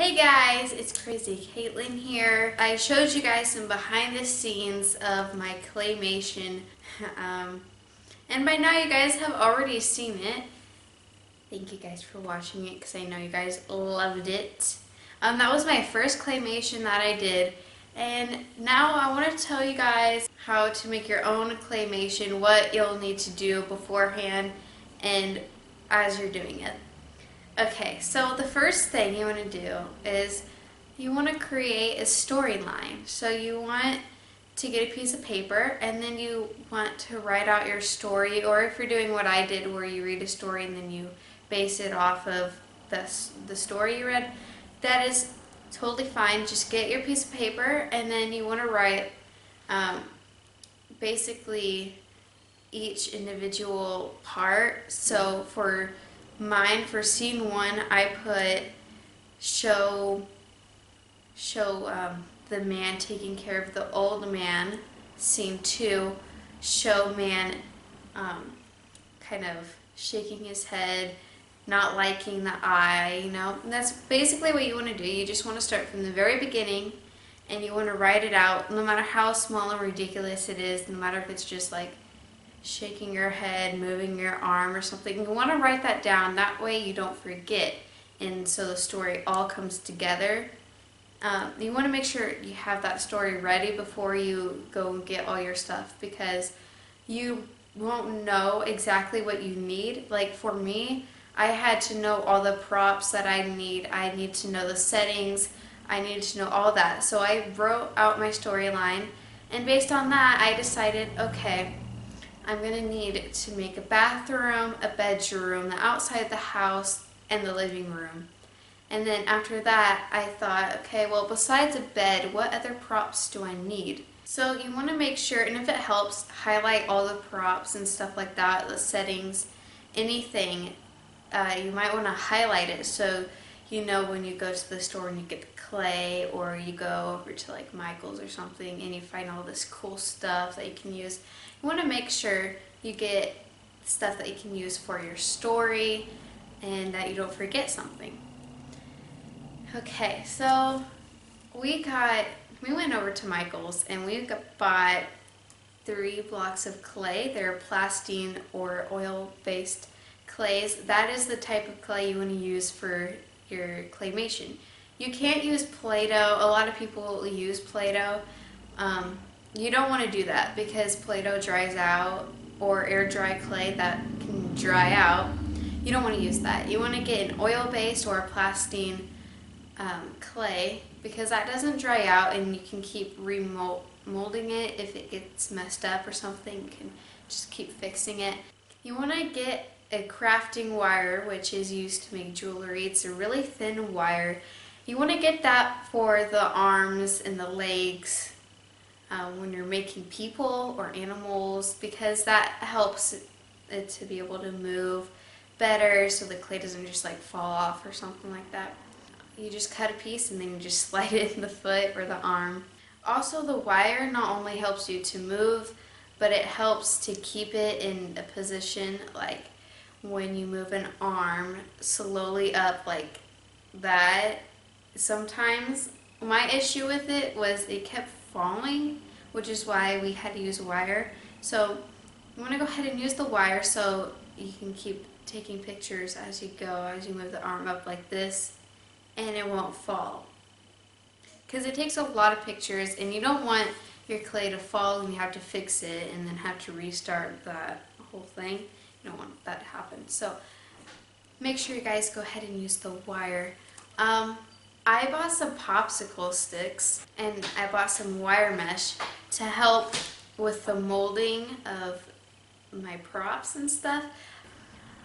Hey guys, it's Crazy Katelyn here. I showed you guys some behind the scenes of my claymation, and by now you guys have already seen it. Thank you guys for watching it because I know you guys loved it. That was my first claymation that I did, and now I want to tell you guys how to make your own claymation, what you'll need to do beforehand and as you're doing it. Okay, so the first thing you want to do is you want to create a storyline. So you want to get a piece of paper and then you want to write out your story, or if you're doing what I did where you read a story and then you base it off of the story you read, that is totally fine. Just get your piece of paper and then you want to write basically each individual part. So for mine, for scene 1, I put show the man taking care of the old man. Scene 2, show man kind of shaking his head, not liking the eye, And that's basically what you want to do. You just want to start from the very beginning and you want to write it out, no matter how small and ridiculous it is, no matter if it's just like shaking your head, moving your arm or something. You want to write that down, that way you don't forget, and so the story all comes together. You want to make sure you have that story ready before you go and get all your stuff, because you won't know exactly what you need. Like for me, I had to know all the props that I need to know the settings, I needed to know all that. So I wrote out my storyline, and based on that I decided, okay, I'm going to need to make a bathroom, a bedroom, the outside of the house, and the living room. And then after that, I thought, okay, well, besides a bed, what other props do I need? So you want to make sure, and if it helps, highlight all the props and stuff like that, the settings, anything. You might want to highlight it so you know when you go to the store and you get the clay, or you go over to like Michael's or something and you find all this cool stuff that you can use. You want to make sure you get stuff that you can use for your story and that you don't forget something. Okay, so we went over to Michael's and we bought 3 blocks of clay. They're plastine or oil-based clays. That is the type of clay you want to use for your claymation. You can't use Play-Doh. A lot of people use Play-Doh. You don't want to do that because Play-Doh dries out, or air dry clay that can dry out. You don't want to use that. You want to get an oil-based or a plastine clay, because that doesn't dry out and you can keep remolding it. If it gets messed up or something, you can just keep fixing it. You want to get a crafting wire, which is used to make jewelry. It's a really thin wire. You want to get that for the arms and the legs when you're making people or animals, because that helps it to be able to move better so the clay doesn't just like fall off or something like that. You just cut a piece and then you just slide it in the foot or the arm. Also, the wire not only helps you to move, but it helps to keep it in a position, like when you move an arm slowly up like that. Sometimes my issue with it was it kept falling, which is why we had to use wire. So you want to go ahead and use the wire so you can keep taking pictures as you go, as you move the arm up like this, and it won't fall. Because it takes a lot of pictures and you don't want your clay to fall and you have to fix it and then have to restart that whole thing. You don't want that to happen. So make sure you guys go ahead and use the wire. I bought some popsicle sticks and I bought some wire mesh to help with the molding of my props and stuff.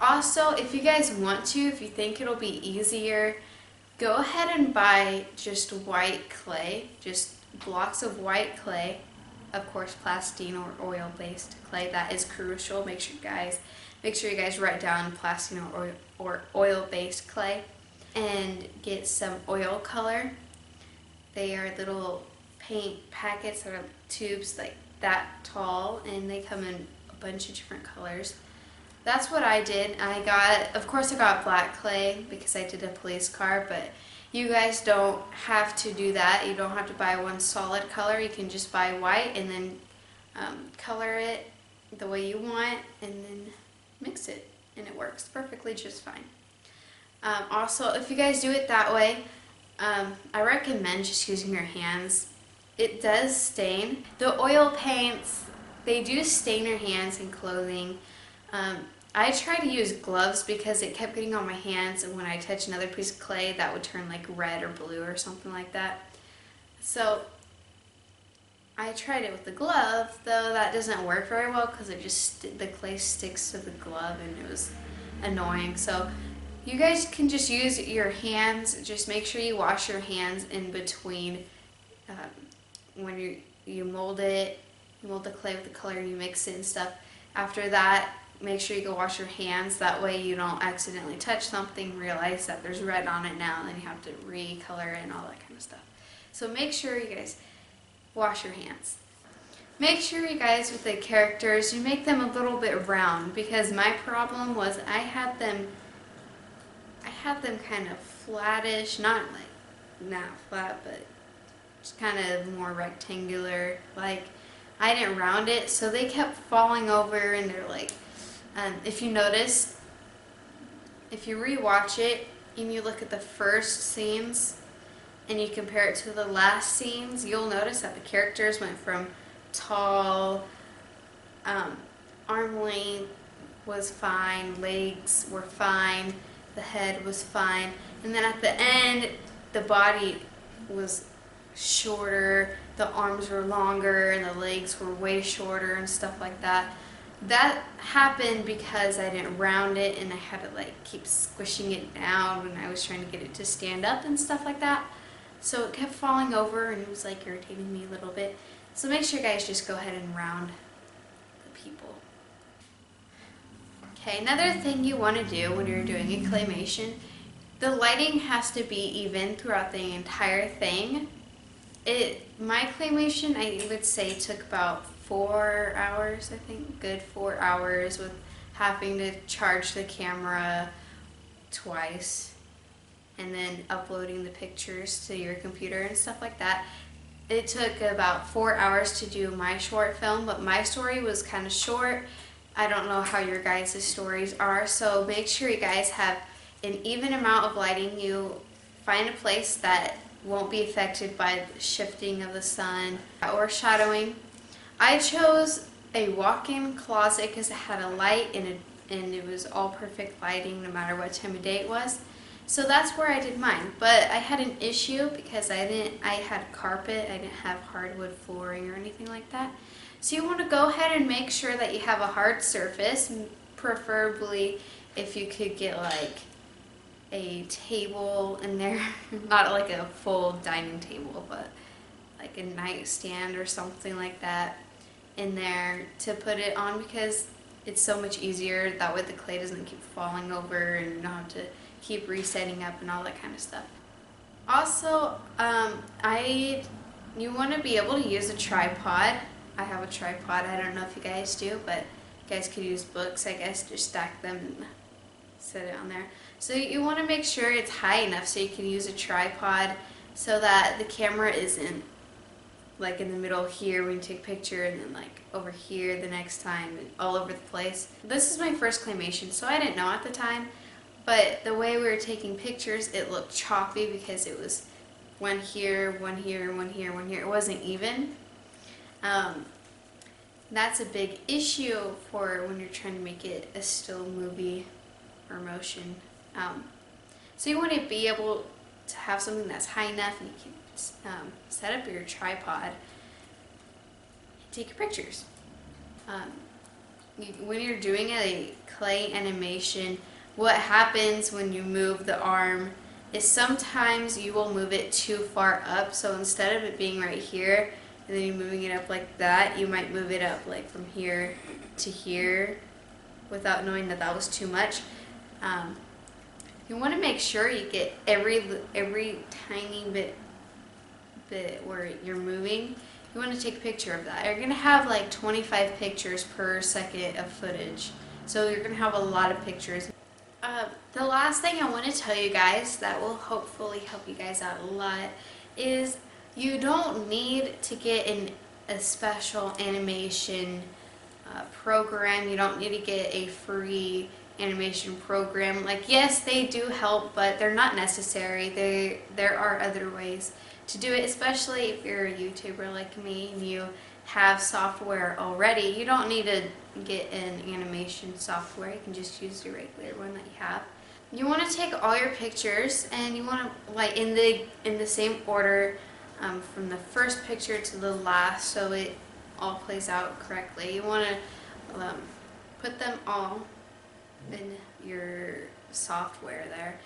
Also, if you guys want to, if you think it'll be easier, go ahead and buy just white clay, just blocks of white clay. Of course, plastine or oil-based clay, that is crucial. Make sure you guys write down plastine or oil-based clay, and get some oil color. They are little paint packets that are tubes like that tall, and they come in a bunch of different colors. That's what I did. Of course I got black clay because I did a police car, but You guys don't have to do that. You don't have to buy one solid color. You can just buy white and then color it the way you want and then mix it, and it works perfectly just fine. Also, if you guys do it that way, I recommend just using your hands. It does stain. The oil paints, they do stain your hands and clothing. I tried to use gloves because it kept getting on my hands, and when I touched another piece of clay, that would turn like red or blue or something like that. So I tried it with the glove, though that doesn't work very well because it just, the clay sticks to the glove and it was annoying. So you guys can just use your hands. Just make sure you wash your hands in between when you mold it. You mold the clay with the color and you mix it and stuff. After that, make sure you go wash your hands. That way you don't accidentally touch something, realize that there's red on it now, and then you have to recolor it and all that kind of stuff. So make sure you guys wash your hands. Make sure you guys, with the characters, you make them a little bit round, because my problem was I had them kind of flattish, not flat, but just kind of more rectangular. Like, I didn't round it, so they kept falling over, and they're like, if you notice, if you rewatch it and you look at the first scenes and you compare it to the last scenes, you'll notice that the characters went from tall, arm length was fine, legs were fine, the head was fine, and then at the end, the body was shorter, the arms were longer, and the legs were way shorter and stuff like that. That happened because I didn't round it, and I had to like keep squishing it down when I was trying to get it to stand up and stuff like that. So it kept falling over, and it was like irritating me a little bit. So make sure you guys just go ahead and round the people. Okay, another thing you want to do when you're doing a claymation, the lighting has to be even throughout the entire thing. My claymation, I would say, took about 4 hours, I think, good 4 hours, with having to charge the camera twice and then uploading the pictures to your computer and stuff like that. It took about 4 hours to do my short film, but my story was kind of short. I don't know how your guys' stories are, so make sure you guys have an even amount of lighting. You find a place that won't be affected by the shifting of the sun or shadowing. I chose a walk-in closet because it had a light and it was all perfect lighting no matter what time of day it was. So that's where I did mine. But I had an issue because I had carpet, I didn't have hardwood flooring or anything like that. So you want to go ahead and make sure that you have a hard surface, preferably if you could get like a table in there, not like a full dining table, but like a nightstand or something like that in there to put it on, because it's so much easier. That way the clay doesn't keep falling over and you don't have to keep resetting up and all that kind of stuff. Also, you want to be able to use a tripod. I have a tripod. I don't know if you guys do, but you guys could use books, I guess, just stack them and set it on there. So you want to make sure it's high enough so you can use a tripod so that the camera isn't like in the middle here when you take a picture and then like over here the next time and all over the place. This is my first claymation, so I didn't know at the time, but the way we were taking pictures, it looked choppy because it was one here, one here, one here, one here. It wasn't even. That's a big issue for when you're trying to make it a still movie or motion. So you want to be able to have something that's high enough and you can set up your tripod and take your pictures. When you're doing a clay animation, what happens when you move the arm is sometimes you will move it too far up. So instead of it being right here and then you're moving it up like that, you might move it up like from here to here without knowing that that was too much. You want to make sure you get every tiny bit where you're moving. You want to take a picture of that. You're going to have like 25 pictures per second of footage, so you're going to have a lot of pictures. The last thing I want to tell you guys that will hopefully help you guys out a lot is you don't need to get a special animation program. You don't need to get a free animation program. Like, yes, they do help, but they're not necessary. There are other ways to do it, especially if you're a YouTuber like me and you have software already. You don't need to get an animation software. You can just use the regular one that you have. You want to take all your pictures and you want to, like, in the same order, from the first picture to the last, so it all plays out correctly. You want to put them all in your software there,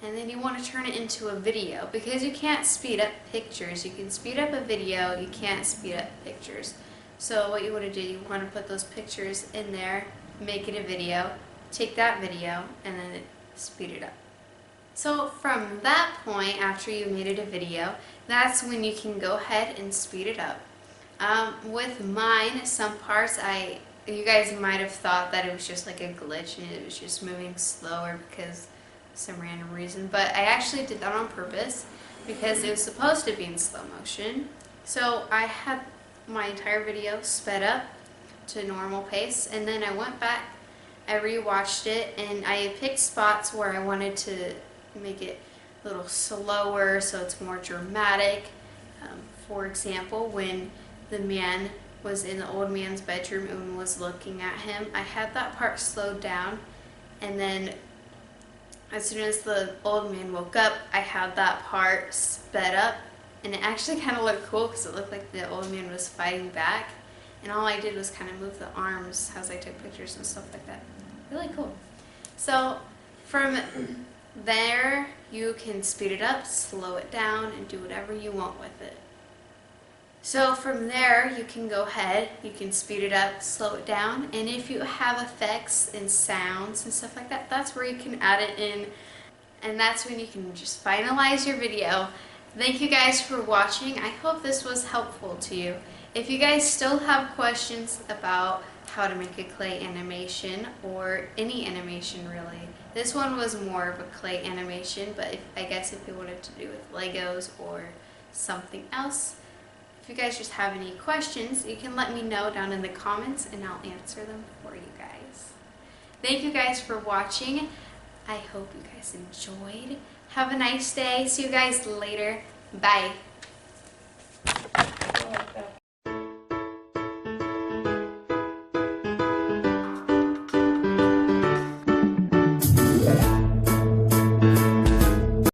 and then you want to turn it into a video, because you can't speed up pictures. You can speed up a video, you can't speed up pictures. So what you want to do, you want to put those pictures in there, make it a video, take that video, and then speed it up. So from that point, after you made it a video, that's when you can go ahead and speed it up. With mine, some parts you guys might have thought that it was just like a glitch and it was just moving slower because of some random reason, but I actually did that on purpose because it was supposed to be in slow motion. So I had my entire video sped up to normal pace, and then I went back, I rewatched it, and I picked spots where I wanted to make it a little slower so it's more dramatic. For example, when the man was in the old man's bedroom and was looking at him, I had that part slowed down, and then as soon as the old man woke up, I had that part sped up, and it actually kind of looked cool because it looked like the old man was fighting back, and all I did was kind of move the arms as I took pictures and stuff like that. Really cool. So from there, you can speed it up, slow it down, and do whatever you want with it. So from there, you can go ahead, you can speed it up, slow it down, and if you have effects and sounds and stuff like that, that's where you can add it in, and that's when you can just finalize your video. Thank you guys for watching. I hope this was helpful to you. If you guys still have questions about how to make a clay animation, or any animation really, this one was more of a clay animation, but I guess if you wanted to do with Legos or something else, if you guys just have any questions, you can let me know down in the comments and I'll answer them for you guys. Thank you guys for watching. I hope you guys enjoyed. Have a nice day. See you guys later. Bye.